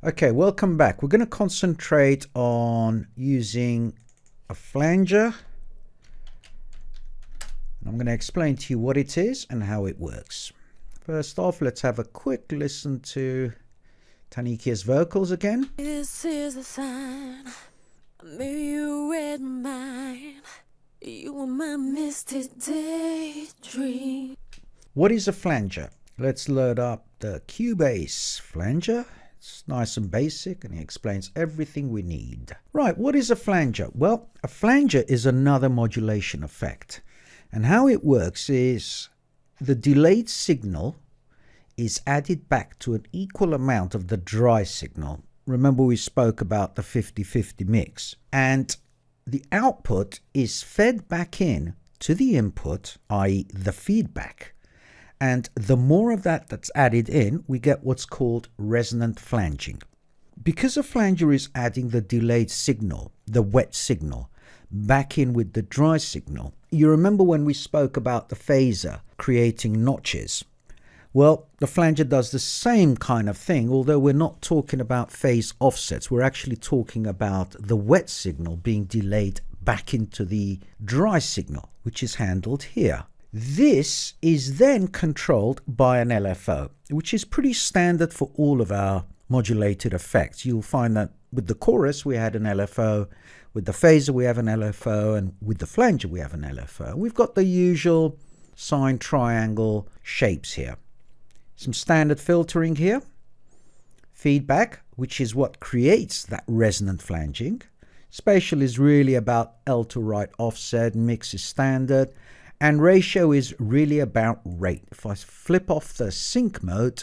Okay, welcome back. We're going to concentrate on using a flanger. And I'm going to explain to you what it is and how it works. First off, let's have a quick listen to Tanikia's vocals again. This is a sign. Maybe you read mine. You were my misty daydream. What is a flanger? Let's load up the Cubase flanger. It's nice and basic, and he explains everything we need. Right, what is a flanger? Well, a flanger is another modulation effect. And how it works is the delayed signal is added back to an equal amount of the dry signal. Remember we spoke about the 50-50 mix. And the output is fed back in to the input, i.e. the feedback. And the more of that that's added in, we get what's called resonant flanging. Because a flanger is adding the delayed signal, the wet signal, back in with the dry signal. You remember when we spoke about the phaser creating notches? Well, the flanger does the same kind of thing, although we're not talking about phase offsets. We're actually talking about the wet signal being delayed back into the dry signal, which is handled here. This is then controlled by an LFO, which is pretty standard for all of our modulated effects. You'll find that with the chorus we had an LFO, with the phaser we have an LFO, and with the flanger we have an LFO. We've got the usual sine triangle shapes here. Some standard filtering here. Feedback, which is what creates that resonant flanging. Spatial is really about L to right offset, mix is standard. And ratio is really about rate. If I flip off the sync mode,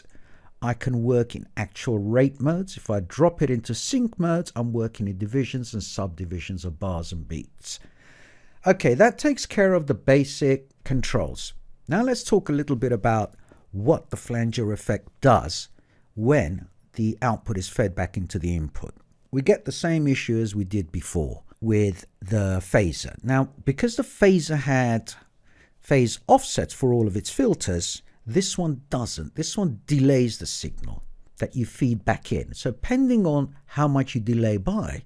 I can work in actual rate modes. If I drop it into sync modes, I'm working in divisions and subdivisions of bars and beats. Okay, that takes care of the basic controls. Now let's talk a little bit about what the flanger effect does when the output is fed back into the input. We get the same issue as we did before with the phaser. Now, because the phaser had phase offsets for all of its filters, this one doesn't. This one delays the signal that you feed back in. So depending on how much you delay by,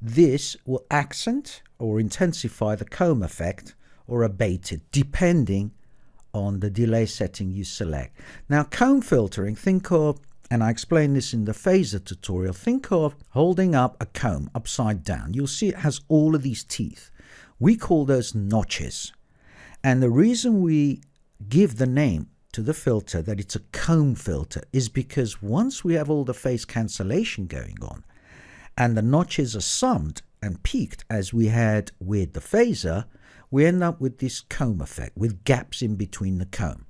this will accent or intensify the comb effect or abate it, depending on the delay setting you select. Now, comb filtering, think of, and I explained this in the phaser tutorial, think of holding up a comb upside down. You'll see it has all of these teeth. We call those notches. And the reason we give the name to the filter that it's a comb filter is because once we have all the phase cancellation going on and the notches are summed and peaked as we had with the phaser, we end up with this comb effect with gaps in between the comb.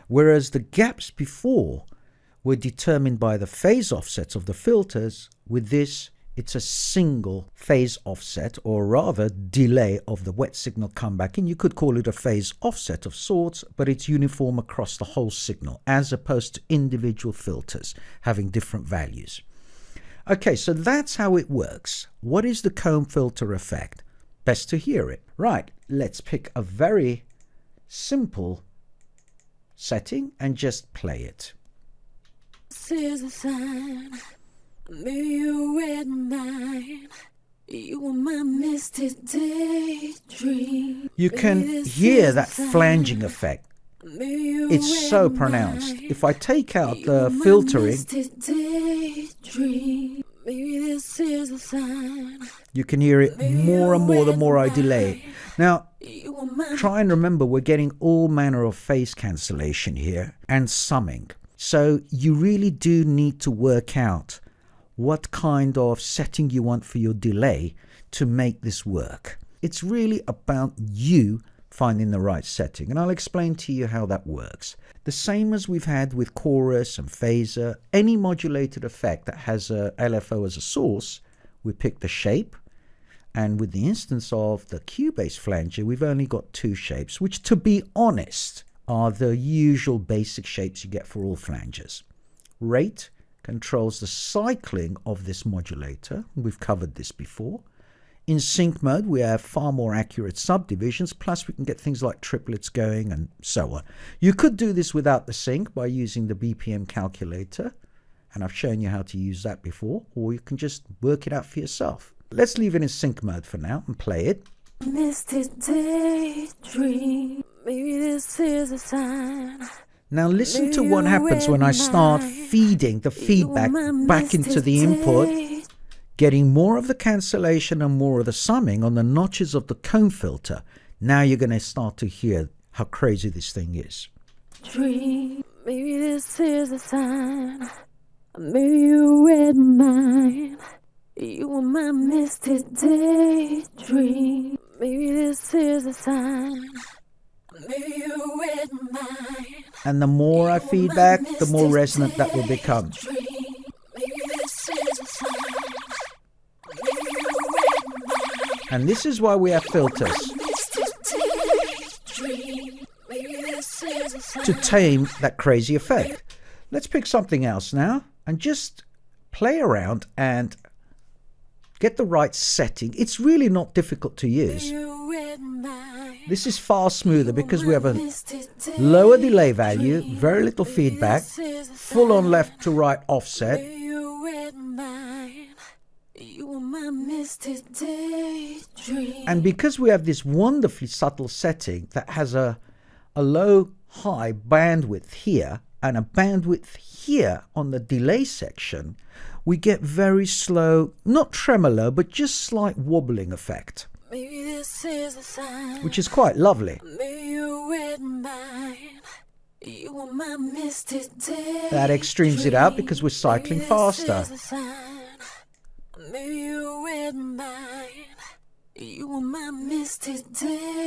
Whereas the gaps before were determined by the phase offsets of the filters, with this it's a single phase offset, or rather delay of the wet signal come back in. You could call it a phase offset of sorts, but it's uniform across the whole signal as opposed to individual filters having different values. Okay, so that's how it works. What is the comb filter effect? Best to hear it. Right, let's pick a very simple setting and just play it. This is a sign. Maybe you read mine. You were my misty daydream. You can hear that flanging effect. It's so pronounced. If I take out the filtering, you can hear it more and more the more I delay. Now, try and remember we're getting all manner of phase cancellation here and summing. So you really do need to work out what kind of setting you want for your delay to make this work. It's really about you finding the right setting, and I'll explain to you how that works. The same as we've had with chorus and phaser, any modulated effect that has a LFO as a source, we pick the shape, and with the instance of the Cubase flanger, we've only got two shapes, which, to be honest, are the usual basic shapes you get for all flangers. Rate controls the cycling of this modulator. We've covered this before. In sync mode, we have far more accurate subdivisions, plus we can get things like triplets going and so on. You could do this without the sync by using the BPM calculator. And I've shown you how to use that before, or you can just work it out for yourself. Let's leave it in sync mode for now and play it. Misty daydream. Maybe this is a sign. Now listen to what happens when I start feeding the feedback back into the input, getting more of the cancellation and more of the summing on the notches of the comb filter. Now you're going to start to hear how crazy this thing is. Dream. Maybe this is a sign. Maybe you read mine. You were my misty daydream. Maybe this is a sign. Maybe you read mine. And the more I feed back, the more resonant that will become. Maybe this is a sign. Maybe you read mine. And this is why we have filters, to tame that crazy effect. Let's pick something else now and just play around and get the right setting. It's really not difficult to use. This is far smoother because we have a lower delay value, very little feedback, full on left to right offset. And because we have this wonderfully subtle setting that has a low high bandwidth here and a bandwidth here on the delay section, we get very slow, not tremolo, but just slight wobbling effect, which is quite lovely. That extremes it out because we're cycling faster.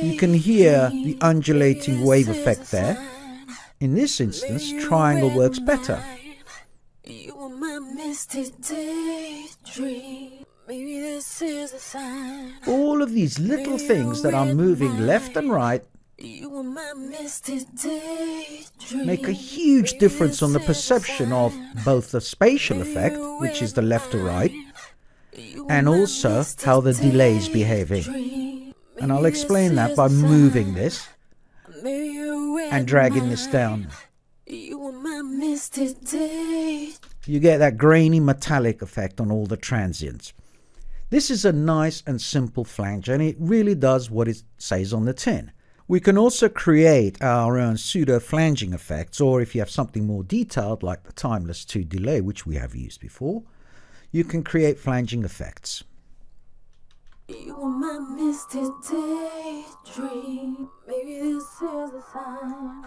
You can hear the undulating wave effect there. In this instance, triangle works better. All of these little things that are moving left and right make a huge difference on the perception of both the spatial effect, which is the left to right, and also how the delay is behaving. And I'll explain that by moving this and dragging this down. You get that grainy metallic effect on all the transients. This is a nice and simple flanger, and it really does what it says on the tin. We can also create our own pseudo flanging effects, or if you have something more detailed like the timeless 2 delay, which we have used before, you can create flanging effects. You were my misty daydream. Maybe this is a sign.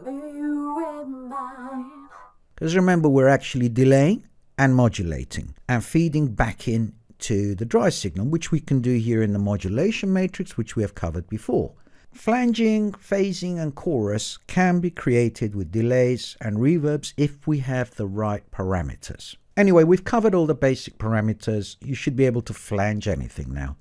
Maybe you read mine. Because remember, we're actually delaying and modulating and feeding back in to the dry signal, which we can do here in the modulation matrix, which we have covered before. Flanging, phasing and chorus can be created with delays and reverbs if we have the right parameters. Anyway, we've covered all the basic parameters. You should be able to flange anything now.